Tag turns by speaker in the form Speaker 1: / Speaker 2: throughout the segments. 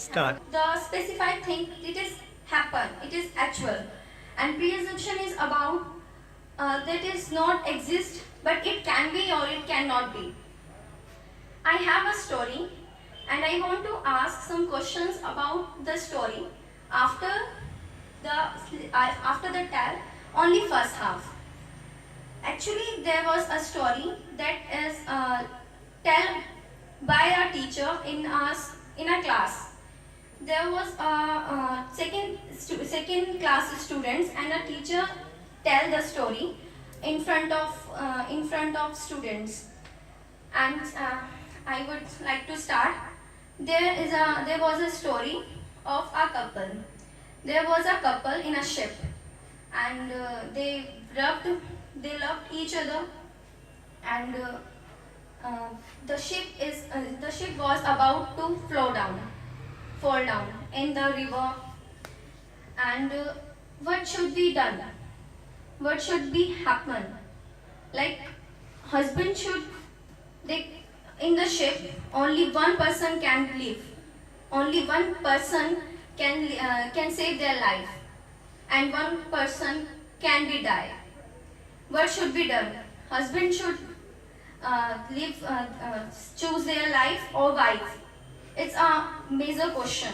Speaker 1: Start.
Speaker 2: The specified thing, it is happen, it is actual, and pre-assumption is about that is not exist, but it can be or it cannot be. I have a story, and I want to ask some questions about the story after the tell only first half. Actually, there was a story that is tell by a teacher in a class. There was a second class students, and a teacher tell the story in front of students. And I would like to start. There was a story of a couple. There was a couple in a ship, and they loved each other, and the ship was about to fall down in the river. And what should be done? What should be happen? Like, husband should, they in the ship only one person can live, only one person can save their life, and one person can be die. What should be done? Husband should choose their life, or wife? It's a major question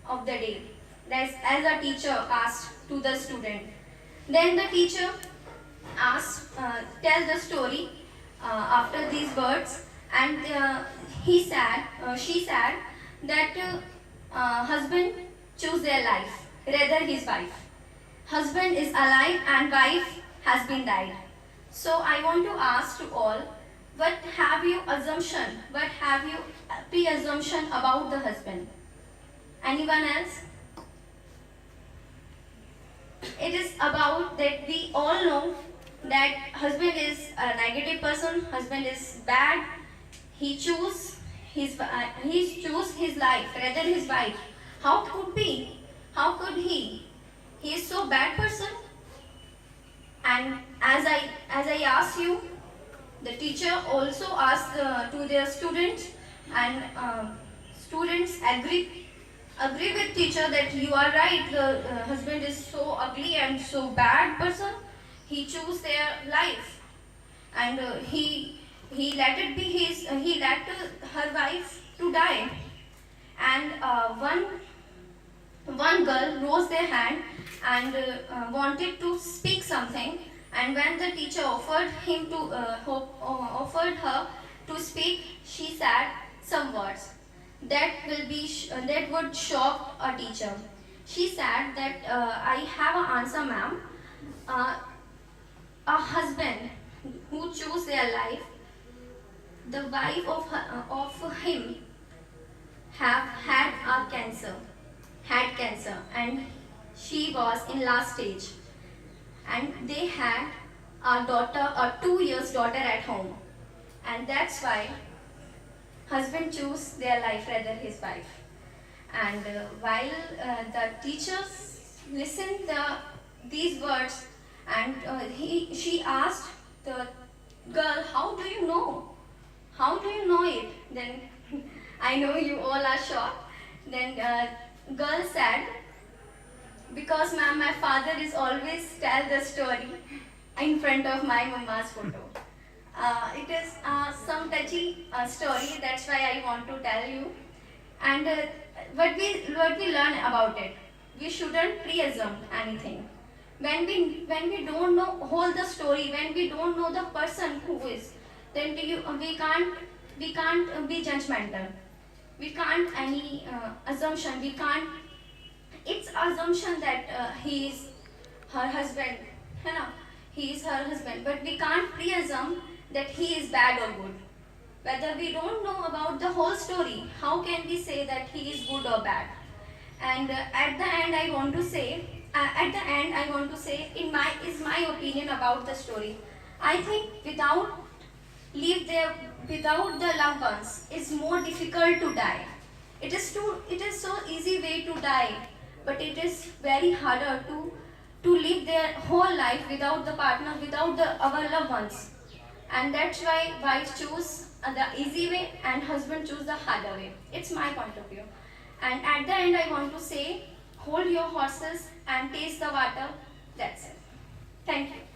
Speaker 2: of the day. That's as a teacher asked to the student. Then the teacher asked, tell the story after these words, and she said that husband choose their life rather his wife. Husband is alive and wife has been died. So I want to ask to all, what have you pre-assumption about the husband? Anyone else? It is about that we all know that husband is a negative person, husband is bad, he choose his life rather his wife. How could be? How could he? He is so bad person. And as I asked you, the teacher also asked to their students, and students agree with teacher that you are right. The husband is so ugly and so bad person. He choose their life, and he let it be he let her wife to die. And one girl raised their hand and wanted to speak something, and when the teacher offered her to speak, she said some words that would shock a teacher. She said that I have an answer, ma'am. A husband who chose their life, the wife of him had cancer, and she was in last stage, and they had a daughter, a 2 years daughter at home, and that's why husband choose their life rather his wife. And while the teachers listened these words, and she asked the girl, how do you know? How do you know it? Then I know you all are shocked. Then girl said, because ma'am, my father is always tell the story in front of my mama's photo. It is some touchy story, that's why I want to tell you. And what we learn about it, we shouldn't pre-assume anything. When we don't know whole the story, when we don't know the person who is, then we can't be judgmental. We can't any assumption. We can't. It's assumption that he is her husband. You know, he is her husband, but we can't pre-assume that he is bad or good. Whether we don't know about the whole story, how can we say that he is good or bad? And at the end, I want to say, is my opinion about the story. I think without the loved ones, it's more difficult to die. It is so easy way to die, but it is very harder to live their whole life without the partner, without our loved ones. And that's why wife choose the easy way and husband choose the harder way. It's my point of view. And at the end I want to say, hold your horses and taste the water. That's it. Thank you.